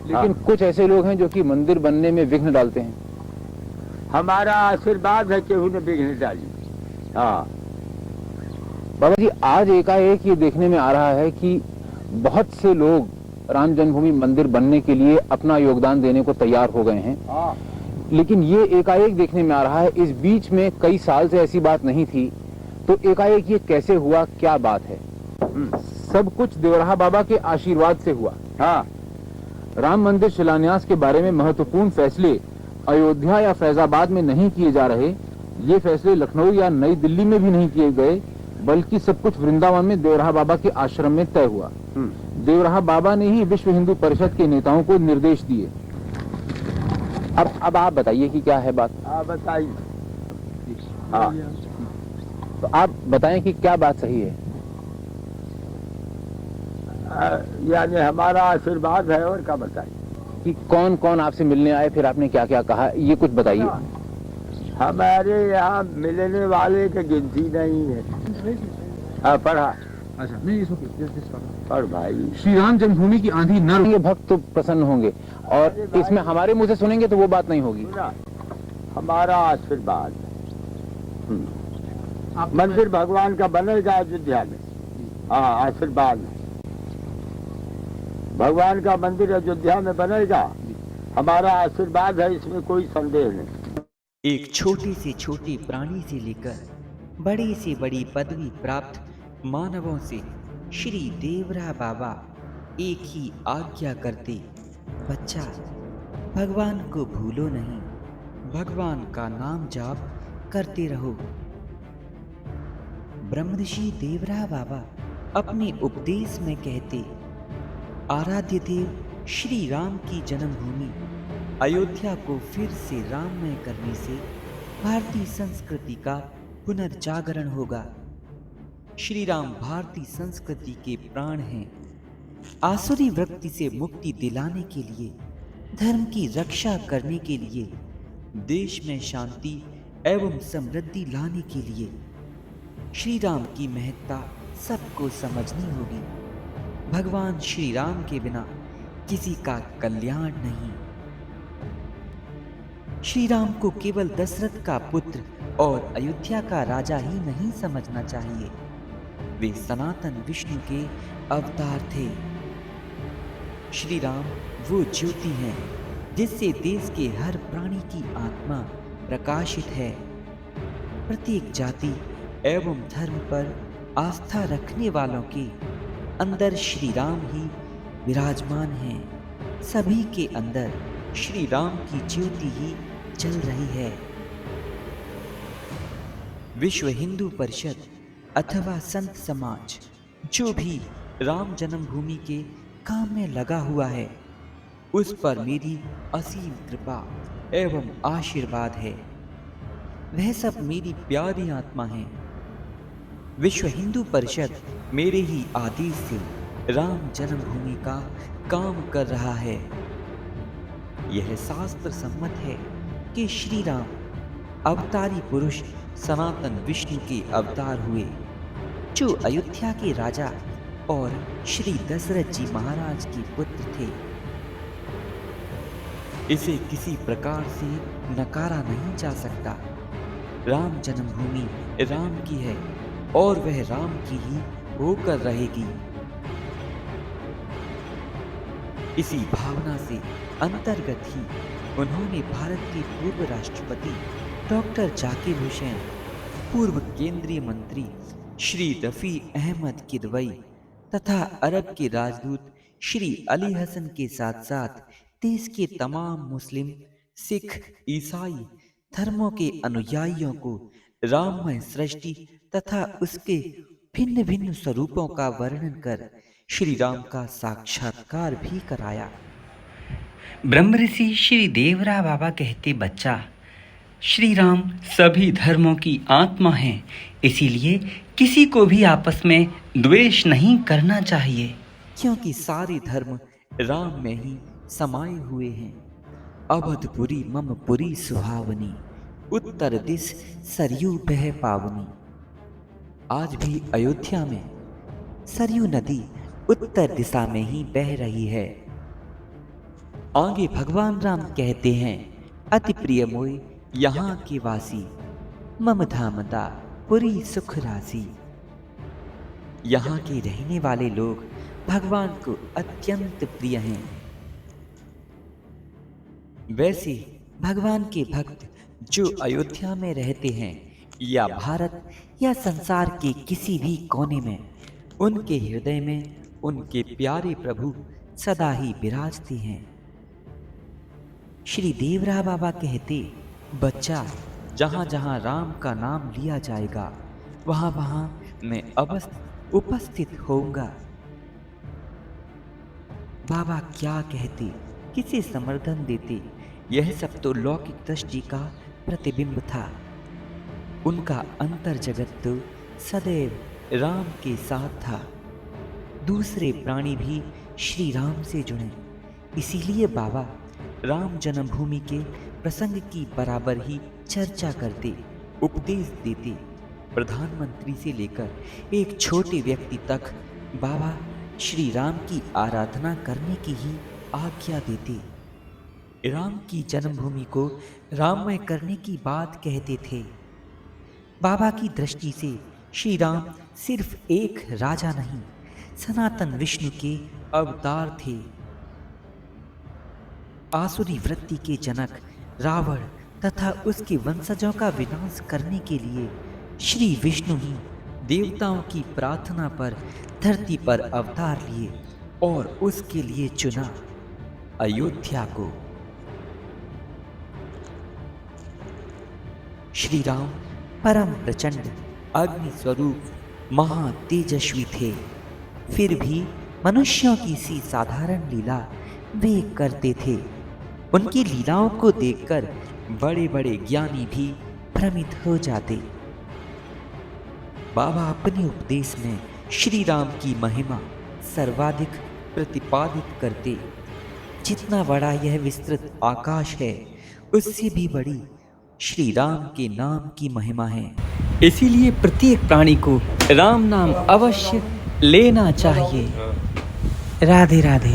लेकिन कुछ ऐसे लोग हैं जो कि मंदिर बनने में विघ्न डालते हैं। हमारा आशीर्वाद है केहू ने विघ्न डाली। हाँ बाबा जी, आज एकाएक ये देखने में आ रहा है कि बहुत से लोग राम जन्मभूमि मंदिर बनने के लिए अपना योगदान देने को तैयार हो गए हैं। हाँ लेकिन ये एकाएक देखने में आ रहा है, इस बीच में कई साल से ऐसी बात नहीं थी, तो एकाएक ये कैसे हुआ, क्या बात है? सब कुछ देवराहा बाबा के आशीर्वाद से हुआ। हाँ राम मंदिर शिलान्यास के बारे में महत्वपूर्ण फैसले अयोध्या या फैजाबाद में नहीं किए जा रहे, ये फैसले लखनऊ या नई दिल्ली में भी नहीं किए गए, बल्कि सब कुछ वृंदावन में देवराहा बाबा के आश्रम में तय हुआ। देवराहा बाबा ने ही विश्व हिंदू परिषद के नेताओं को निर्देश दिए। अब आप बताइए कि क्या है बात। बताइए। हाँ, तो आप बताएं कि क्या बात सही है। यानी हमारा आशीर्वाद है, और क्या बताइए कि कौन कौन आपसे मिलने आए, फिर आपने क्या क्या कहा, ये कुछ बताइए। हमारे यहाँ मिलने वाले की गिनती नहीं है। हाँ पढ़ा। अच्छा, नहीं पढ़ भाई। श्री राम जन्मभूमि की आंधी न रुके, भक्त तो प्रसन्न होंगे, और इसमें हमारे मुंह से सुनेंगे तो वो बात नहीं होगी। हमारा आशीर्वाद मंदिर भगवान का बनेगा अयोध्या में। हाँ आशीर्वाद, भगवान का मंदिर अयोध्या में बनेगा, हमारा आशीर्वाद है, इसमें कोई संदेह नहीं। एक छोटे से छोटे प्राणी से लेकर बड़ी से बड़ी पदवी प्राप्त मानवों से श्री देवराहा बाबा एक ही आज्ञा करते, बच्चा भगवान को भूलो नहीं, भगवान का नाम जाप करते रहो। ब्रह्मऋषि देवराहा बाबा अपने उपदेश में कहते, आराध्य देव श्री राम की जन्मभूमि अयोध्या को फिर से राममय करने से भारतीय संस्कृति का पुनर्जागरण होगा। श्री राम भारतीय संस्कृति के प्राण हैं। आसुरी वृत्ति से मुक्ति दिलाने के लिए, धर्म की रक्षा करने के लिए, देश में शांति एवं समृद्धि लाने के लिए श्री राम की महत्ता सबको समझनी होगी। भगवान श्री राम के बिना किसी का कल्याण नहीं। श्री राम को केवल दशरथ का पुत्र और अयोध्या का राजा ही नहीं समझना चाहिए, वे सनातन विष्णु के अवतार थे। श्री राम वो ज्योति हैं जिससे देश के हर प्राणी की आत्मा प्रकाशित है। प्रत्येक जाति एवं धर्म पर आस्था रखने वालों के अंदर श्री राम ही विराजमान हैं। सभी के अंदर श्री राम की ज्योति ही जल रही है। विश्व हिंदू परिषद अथवा संत समाज जो भी राम जन्मभूमि के काम में लगा हुआ है, उस पर मेरी असीम कृपा एवं आशीर्वाद है। वह सब मेरी प्यारी आत्मा है। विश्व हिंदू परिषद मेरे ही आदेश से राम जन्मभूमि का काम कर रहा है। यह शास्त्र सम्मत है कि श्री राम अवतारी पुरुष सनातन विष्णु के अवतार हुए, जो अयोध्या के राजा और श्री दशरथ जी महाराज के पुत्र थे। इसे किसी प्रकार से नकारा नहीं जा सकता। राम जन्मभूमि राम की है और वह राम की ही होकर रहेगी। इसी भावना से अंतर्गत ही उन्होंने भारत के पूर्व राष्ट्रपति डॉक्टर जाकिर हुसैन, पूर्व केंद्रीय मंत्री श्री रफी अहमद किदवई तथा अरब के राजदूत श्री अली हसन के साथ साथ देश के तमाम मुस्लिम, सिख, ईसाई धर्मों के अनुयायियों को राममय सृष्टि तथा उसके भिन्न भिन्न स्वरूपों का वर्णन कर श्री राम का साक्षात्कार भी कराया। ब्रह्मऋषि श्री देवराहा बाबा कहते, बच्चा श्री राम सभी धर्मों की आत्मा हैं, इसीलिए किसी को भी आपस में द्वेष नहीं करना चाहिए, क्योंकि सारे धर्म राम में ही समाये हुए हैं। अवधपुरी मम पुरी सुहावनी, उत्तर दिश सरयू बह पावनी। आज भी अयोध्या में सरयू नदी उत्तर दिशा में ही बह रही है। आगे भगवान राम कहते हैं, अति प्रिय मोय यहाँ के वासी, मम धामता पुरी सुख राशि। यहाँ के रहने वाले लोग भगवान को अत्यंत प्रिय हैं। वैसे भगवान के भक्त जो अयोध्या में रहते हैं या भारत या संसार के किसी भी कोने में, उनके हृदय में उनके प्यारे प्रभु सदा ही विराजते हैं। श्री देवरा बाबा कहते, बच्चा जहाँ जहाँ राम का नाम लिया जाएगा वहाँ वहाँ मैं अवश्य उपस्थित होऊंगा। बाबा क्या कहते, किसे समर्थन देते, यह सब तो लौकिक दृष्टि का प्रतिबिंब था। उनका अंतर जगत तो सदैव राम के साथ था। दूसरे प्राणी भी श्री राम से जुड़े, इसीलिए बाबा राम जन्मभूमि के प्रसंग की बराबर ही चर्चा करते, उपदेश देते। प्रधानमंत्री से लेकर एक छोटे व्यक्ति तक बाबा श्री राम की आराधना करने की ही आज्ञा देते। राम की जन्मभूमि को राममय करने की बात कहते थे। बाबा की दृष्टि से श्री राम सिर्फ एक राजा नहीं, सनातन विष्णु के अवतार थे। आसुरी वृत्ति के जनक रावण तथा उसके वंशजों का विनाश करने के लिए श्री विष्णु ही देवताओं की प्रार्थना पर धरती पर अवतार लिए और उसके लिए चुना अयोध्या को। श्री राम परम प्रचंड अग्नि स्वरूप महा तेजस्वी थे, फिर भी मनुष्यों की सी साधारण लीला वे करते थे। उनकी लीलाओं को देखकर बड़े बड़े ज्ञानी भी भ्रमित हो जाते। बाबा अपने उपदेश में श्री राम की महिमा सर्वाधिक प्रतिपादित करते। जितना बड़ा यह विस्तृत आकाश है, उससे भी बड़ी श्री राम के नाम की महिमा है। इसीलिए प्रत्येक प्राणी को राम नाम अवश्य लेना चाहिए। राधे राधे।